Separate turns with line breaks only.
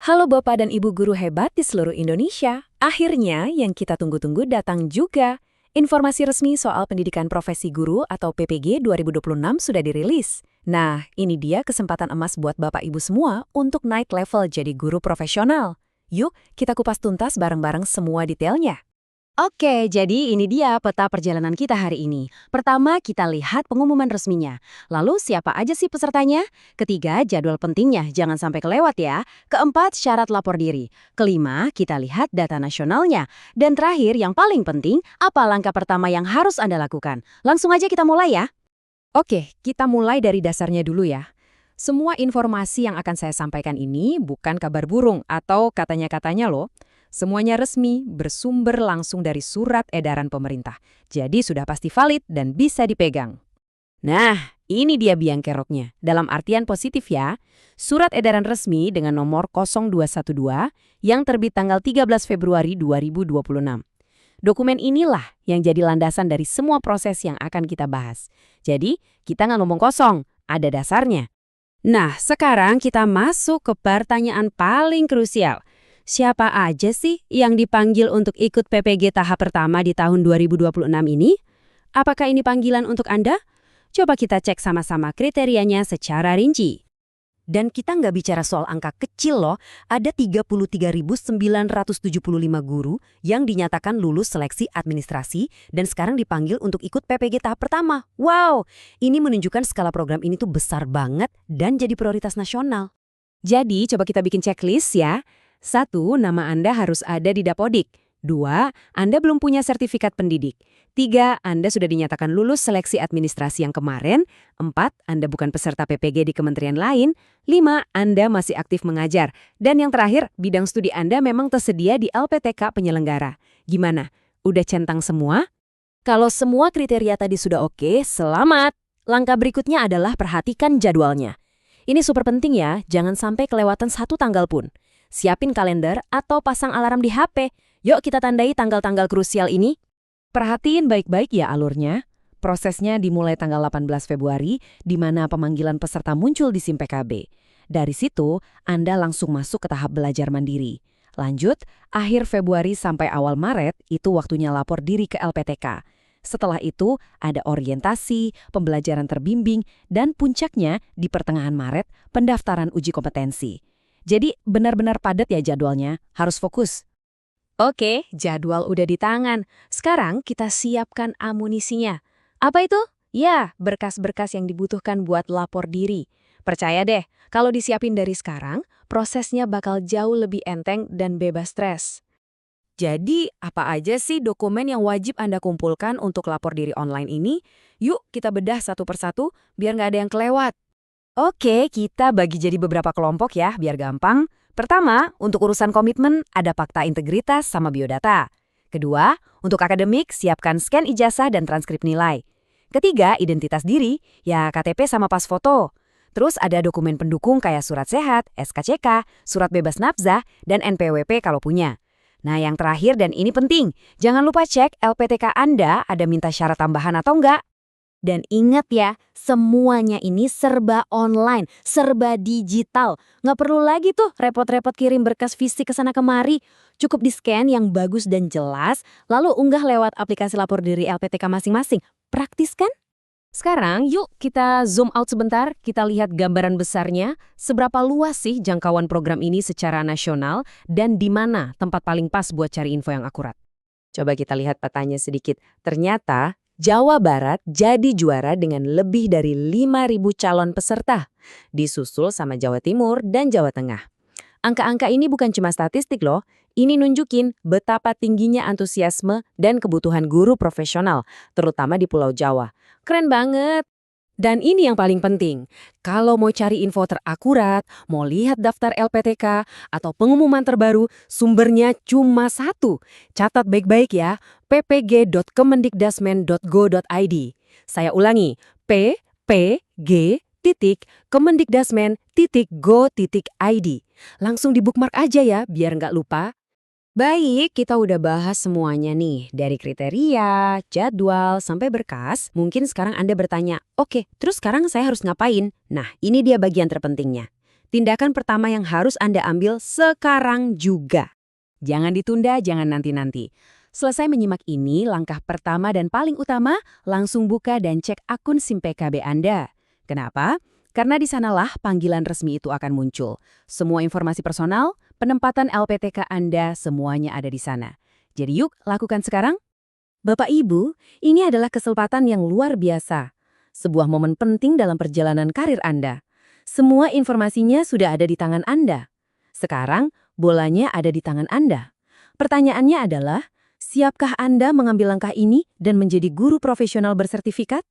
Halo Bapak dan Ibu guru hebat di seluruh Indonesia. Akhirnya yang kita tunggu-tunggu datang juga. Informasi resmi soal pendidikan profesi guru atau PPG 2026 sudah dirilis. Nah, ini dia kesempatan emas buat Bapak Ibu semua untuk naik level jadi guru profesional. Yuk, kita kupas tuntas bareng-bareng semua detailnya.
Oke, jadi ini dia peta perjalanan kita hari ini. Pertama, kita lihat pengumuman resminya. Lalu, siapa aja sih pesertanya? Ketiga, jadwal pentingnya, jangan sampai kelewat ya. Keempat, syarat lapor diri. Kelima, kita lihat data nasionalnya. Dan terakhir, yang paling penting, apa langkah pertama yang harus Anda lakukan? Langsung aja kita mulai ya.
Oke, kita mulai dari dasarnya dulu ya. Semua informasi yang akan saya sampaikan ini bukan kabar burung atau katanya-katanya loh. Semuanya resmi, bersumber langsung dari surat edaran pemerintah. Jadi sudah pasti valid dan bisa dipegang. Nah, ini dia biang keroknya. Dalam artian positif ya, surat edaran resmi dengan nomor 0212 yang terbit tanggal 13 Februari 2026. Dokumen inilah yang jadi landasan dari semua proses yang akan kita bahas. Jadi, kita nggak ngomong kosong, ada dasarnya. Nah, sekarang kita masuk ke pertanyaan paling krusial. Siapa aja sih yang dipanggil untuk ikut PPG tahap pertama di tahun 2026 ini? Apakah ini panggilan untuk Anda? Coba kita cek sama-sama kriterianya secara rinci. Dan kita nggak bicara soal angka kecil loh, ada 33.975 guru yang dinyatakan lulus seleksi administrasi dan sekarang dipanggil untuk ikut PPG tahap pertama. Wow, ini menunjukkan skala program ini tuh besar banget dan jadi prioritas nasional. Jadi coba kita bikin checklist ya. 1. Nama Anda harus ada di Dapodik. 2. Anda belum punya sertifikat pendidik. 3. Anda sudah dinyatakan lulus seleksi administrasi yang kemarin. 4. Anda bukan peserta PPG di kementerian lain. 5. Anda masih aktif mengajar. Dan yang terakhir, bidang studi Anda memang tersedia di LPTK penyelenggara. Gimana? Udah centang semua? Kalau semua kriteria tadi sudah oke, selamat! Langkah berikutnya adalah perhatikan jadwalnya. Ini super penting ya, jangan sampai kelewatan satu tanggal pun. Siapin kalender atau pasang alarm di HP. Yuk kita tandai tanggal-tanggal krusial ini. Perhatiin baik-baik ya alurnya. Prosesnya dimulai tanggal 18 Februari, di mana pemanggilan peserta muncul di SIM PKB. Dari situ, Anda langsung masuk ke tahap belajar mandiri. Lanjut, akhir Februari sampai awal Maret, itu waktunya lapor diri ke LPTK. Setelah itu, ada orientasi, pembelajaran terbimbing, dan puncaknya di pertengahan Maret, pendaftaran uji kompetensi. Jadi benar-benar padat ya jadwalnya, harus fokus. Oke, jadwal udah di tangan. Sekarang kita siapkan amunisinya. Apa itu? Ya, berkas-berkas yang dibutuhkan buat lapor diri. Percaya deh, kalau disiapin dari sekarang, prosesnya bakal jauh lebih enteng dan bebas stres. Jadi, apa aja sih dokumen yang wajib Anda kumpulkan untuk lapor diri online ini? Yuk, kita bedah satu persatu biar nggak ada yang kelewat. Oke, kita bagi jadi beberapa kelompok ya, biar gampang. Pertama, untuk urusan komitmen, ada fakta integritas sama biodata. Kedua, untuk akademik, siapkan scan ijazah dan transkrip nilai. Ketiga, identitas diri, ya KTP sama pas foto. Terus ada dokumen pendukung kayak surat sehat, SKCK, surat bebas nafzah, dan NPWP kalau punya. Nah, yang terakhir dan ini penting, jangan lupa cek LPTK Anda ada minta syarat tambahan atau enggak. Dan ingat ya, semuanya ini serba online, serba digital. Nggak perlu lagi tuh repot-repot kirim berkas fisik ke sana kemari. Cukup di-scan yang bagus dan jelas, lalu unggah lewat aplikasi lapor diri LPTK masing-masing. Praktis kan? Sekarang yuk kita zoom out sebentar, kita lihat gambaran besarnya. Seberapa luas sih jangkauan program ini secara nasional dan di mana tempat paling pas buat cari info yang akurat. Coba kita lihat petanya sedikit. Ternyata Jawa Barat jadi juara dengan lebih dari 5.000 calon peserta, disusul sama Jawa Timur dan Jawa Tengah. Angka-angka ini bukan cuma statistik loh, ini nunjukin betapa tingginya antusiasme dan kebutuhan guru profesional, terutama di Pulau Jawa. Keren banget! Dan ini yang paling penting, kalau mau cari info terakurat, mau lihat daftar LPTK, atau pengumuman terbaru, sumbernya cuma satu. Catat baik-baik ya, ppg.kemendikdasmen.go.id. Saya ulangi, ppg.kemendikdasmen.go.id. Langsung di bookmark aja ya, biar nggak lupa. Baik, kita udah bahas semuanya nih, dari kriteria, jadwal, sampai berkas. Mungkin sekarang Anda bertanya, oke, terus sekarang saya harus ngapain? Nah, ini dia bagian terpentingnya. Tindakan pertama yang harus Anda ambil sekarang juga. Jangan ditunda, jangan nanti-nanti. Selesai menyimak ini, langkah pertama dan paling utama, langsung buka dan cek akun SIM PKB Anda. Kenapa? Karena di sanalah panggilan resmi itu akan muncul. Semua informasi personal, penempatan LPTK Anda, semuanya ada di sana. Jadi yuk, lakukan sekarang. Bapak Ibu, ini adalah kesempatan yang luar biasa. Sebuah momen penting dalam perjalanan karir Anda. Semua informasinya sudah ada di tangan Anda. Sekarang, bolanya ada di tangan Anda. Pertanyaannya adalah, siapkah Anda mengambil langkah ini dan menjadi guru profesional bersertifikat?